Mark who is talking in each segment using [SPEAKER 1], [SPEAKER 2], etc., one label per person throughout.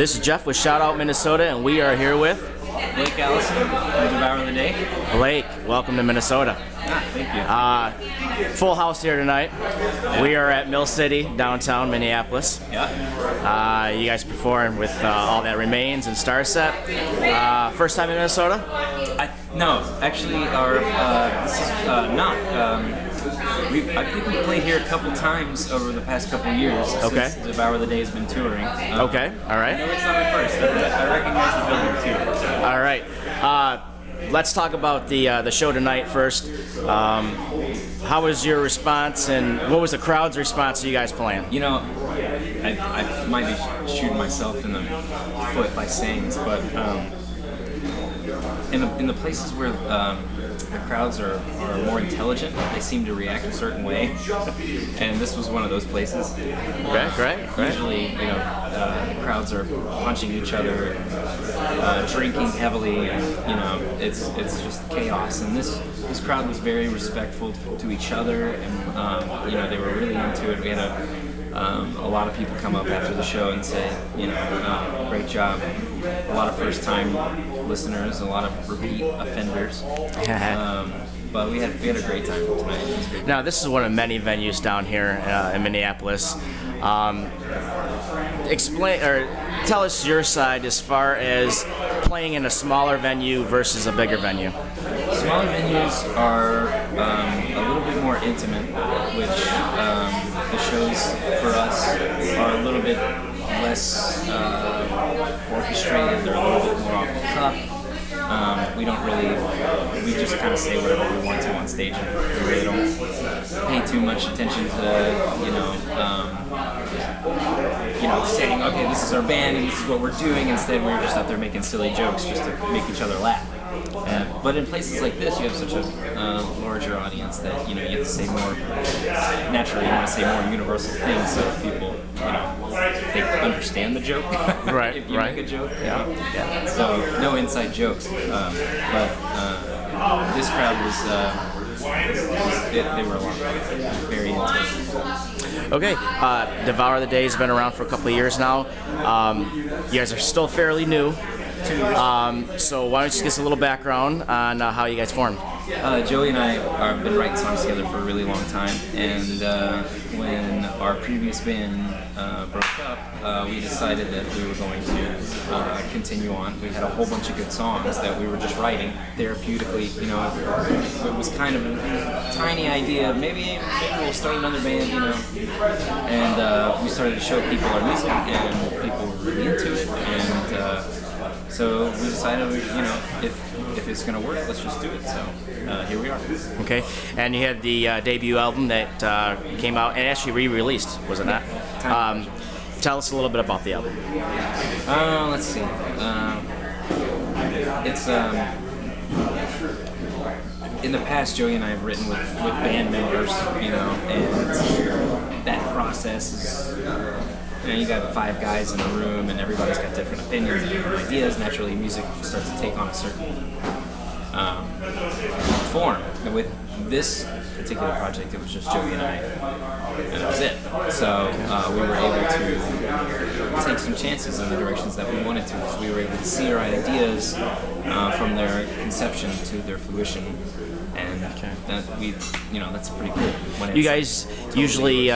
[SPEAKER 1] This is Jeff with Shout Out Minnesota, and we are here with
[SPEAKER 2] Blake Allison of Devour the Day.
[SPEAKER 1] Blake. Welcome to Minnesota.
[SPEAKER 2] Thank you.
[SPEAKER 1] Full house here tonight.
[SPEAKER 2] Yeah.
[SPEAKER 1] We are at Mill City, downtown Minneapolis.
[SPEAKER 2] Yeah.
[SPEAKER 1] You guys performed with All That Remains and Starset. First time in Minnesota?
[SPEAKER 2] No, actually, this is not. I think we played here a couple times over the past couple years.
[SPEAKER 1] Okay.
[SPEAKER 2] Since Devour the Day has been touring.
[SPEAKER 1] Okay. All right.
[SPEAKER 2] I know it's not my first. I recognize the building too. So.
[SPEAKER 1] All right. Let's talk about the show tonight first. How was your response, and what was the crowd's response to you guys playing?
[SPEAKER 2] You know, I might be shooting myself in the foot by saying this, but in the places where the crowds are more intelligent, they seem to react a certain way, and this was one of those places.
[SPEAKER 1] Okay, great.
[SPEAKER 2] Usually, the crowds are punching each other, drinking heavily, and it's just chaos. And this crowd was very respectful to each other, and they were really into it. We had a lot of people come up after the show and say, great job. A lot of first-time listeners, a lot of repeat offenders. But we had a great time tonight. It was great.
[SPEAKER 1] Now, this is one of many venues down here in Minneapolis. Explain or tell us your side as far as playing in a smaller venue versus a bigger venue.
[SPEAKER 2] Smaller venues are a little bit more intimate, which the shows for us are a little bit less orchestrated. They're a little bit more off the cuff. We just kind of say whatever we want to on stage, and we really don't pay too much attention to, saying, okay, this is our band and this is what we're doing. Instead, we're just out there making silly jokes just to make each other laugh. But in places like this, you have such a larger audience that you have to say more. Naturally, you want to say more universal things so people, they understand the joke.
[SPEAKER 1] Right.
[SPEAKER 2] If you make a joke.
[SPEAKER 1] Yeah.
[SPEAKER 2] So no inside jokes. But this crowd they were a lot of fun. Very intense.
[SPEAKER 1] Okay. Devour the Day has been around for a couple of years now. You guys are still fairly new.
[SPEAKER 2] 2 years.
[SPEAKER 1] So why don't you give us a little background on how you guys formed?
[SPEAKER 2] Joey and I have been writing songs together for a really long time, and when our previous band broke up, we decided that we were going to continue on. We had a whole bunch of good songs that we were just writing therapeutically. It was kind of a tiny idea. Maybe we'll start another band, And we started to show people our music, and people were really into it, and so we decided, if it's going to work, let's just do it. So here we are.
[SPEAKER 1] Okay, and you had the debut album that came out and actually re-released, was it not? Tell us a little bit about the album.
[SPEAKER 2] Let's see. It's in the past, Joey and I have written with band members, and that process is. You got 5 guys in a room, and everybody's got different opinions and different ideas. Naturally, music starts to take on a certain form. And with this particular project, it was just Joey and I, and that was it. So we were able to take some chances in the directions that we wanted to, because we were able to see our ideas from their conception to their fruition. And that's pretty cool. When
[SPEAKER 1] You guys totally usually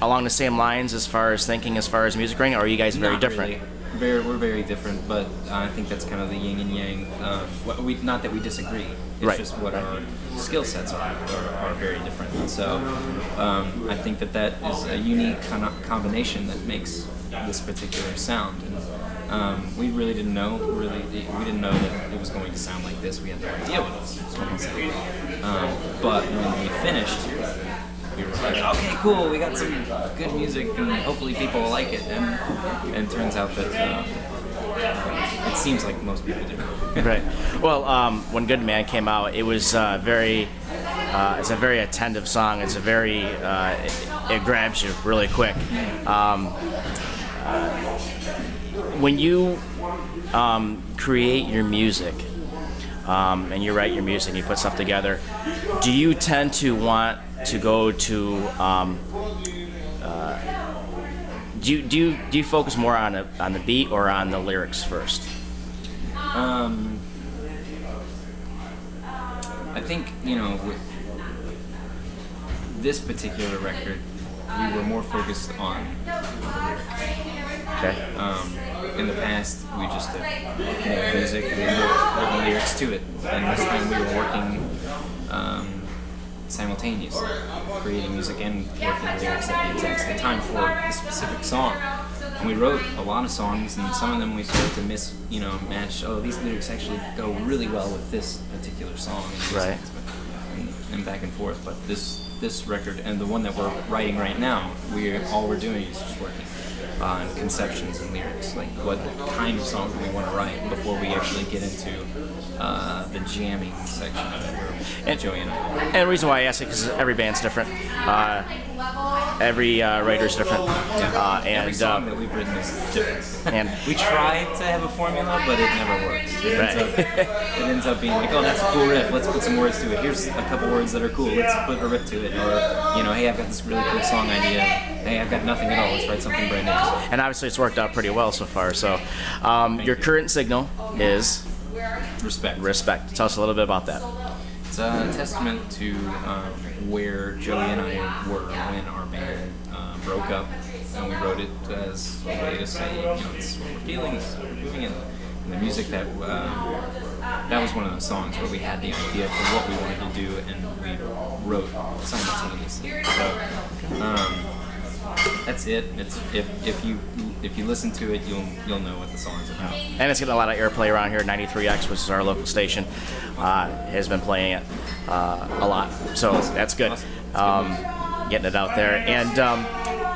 [SPEAKER 1] along the same lines as far as thinking, as far as music writing, or are you guys very different?
[SPEAKER 2] Really. We're very different, but I think that's kind of the yin and yang. Not that we disagree. It's just what our skill sets are very different. And so I think that is a unique combination that makes this particular sound. And we really didn't know. We didn't know that it was going to sound like this. We had no idea what it was going to sound like. But when we finished, we were like, okay, cool, we got some good music, and hopefully people will like it. And it turns out that it seems like most people do.
[SPEAKER 1] Right. Well, when Good Man came out, it was it's a very attentive song. It's a very, it grabs you really quick. When you create your music, and you write your music and you put stuff together, do you tend to want to go to do you focus more on the beat or on the lyrics first?
[SPEAKER 2] I think, with this particular record, we were more focused on the lyric.
[SPEAKER 1] Okay.
[SPEAKER 2] In the past, we just made music and then wrote lyrics to it. And this time we were working simultaneously, creating music and working lyrics at the exact same time for the specific song. And we wrote a lot of songs, and some of them we started to match. Oh, these lyrics actually go really well with this particular song.
[SPEAKER 1] Right.
[SPEAKER 2] And back and forth. But this record and the one that we're writing right now, all we're doing is just working on conceptions and lyrics, like what kind of song do we want to write before we actually get into the jamming section of it, where Joey and I.
[SPEAKER 1] And the reason why I ask it because every band's different, every writer's different, and
[SPEAKER 2] every song that we've written is different.
[SPEAKER 1] And
[SPEAKER 2] we try to have a formula, but it never works. It ends up being like, oh, that's a cool riff. Let's put some words to it. Here's a couple words that are cool. Let's put a riff to it. Or hey, I've got this really cool song idea. Hey, I've got nothing at all. Let's write something brand new.
[SPEAKER 1] And obviously, it's worked out pretty well so far. So, your current signal is
[SPEAKER 2] Respect.
[SPEAKER 1] Respect. Tell us a little bit about that.
[SPEAKER 2] It's a testament to where Joey and I were when our band broke up, and we wrote it as a way to say, this is what we're feeling, this is what we're doing, and the music that was one of those songs where we had the idea for what we wanted to do, and we wrote simultaneously. So that's it. It's if you listen to it, you'll know what the song's about.
[SPEAKER 1] And it's getting a lot of airplay around here. 93X, which is our local station, has been playing it a lot. So that's good. Getting it out there. And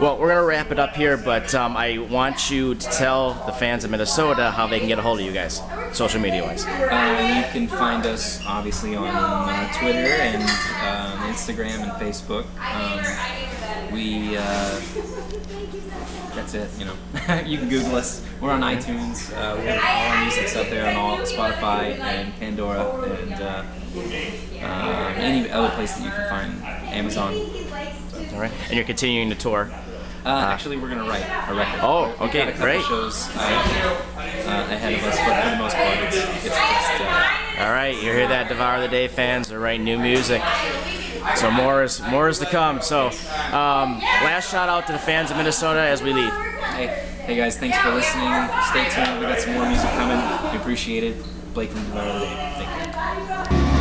[SPEAKER 1] well, we're gonna wrap it up here, but I want you to tell the fans of Minnesota how they can get a hold of you guys, social media wise.
[SPEAKER 2] You can find us obviously on Twitter and Instagram and Facebook. That's it, You can Google us. We're on iTunes. We have all our music's out there on all Spotify and Pandora and any other place that you can find. Amazon.
[SPEAKER 1] All right. And you're continuing to tour.
[SPEAKER 2] Actually, we're gonna write a record.
[SPEAKER 1] Oh, okay,
[SPEAKER 2] We've got a couple
[SPEAKER 1] great.
[SPEAKER 2] shows ahead of us, but for the most part, it's just.
[SPEAKER 1] All right, you hear that, Devour of the Day fans? They're writing new music. So more is to come. So last shout out to the fans of Minnesota as we leave.
[SPEAKER 2] Hey guys, thanks for listening. Stay tuned. We got some more music coming. We appreciate it. Blake from Devour of the Day. Thank you.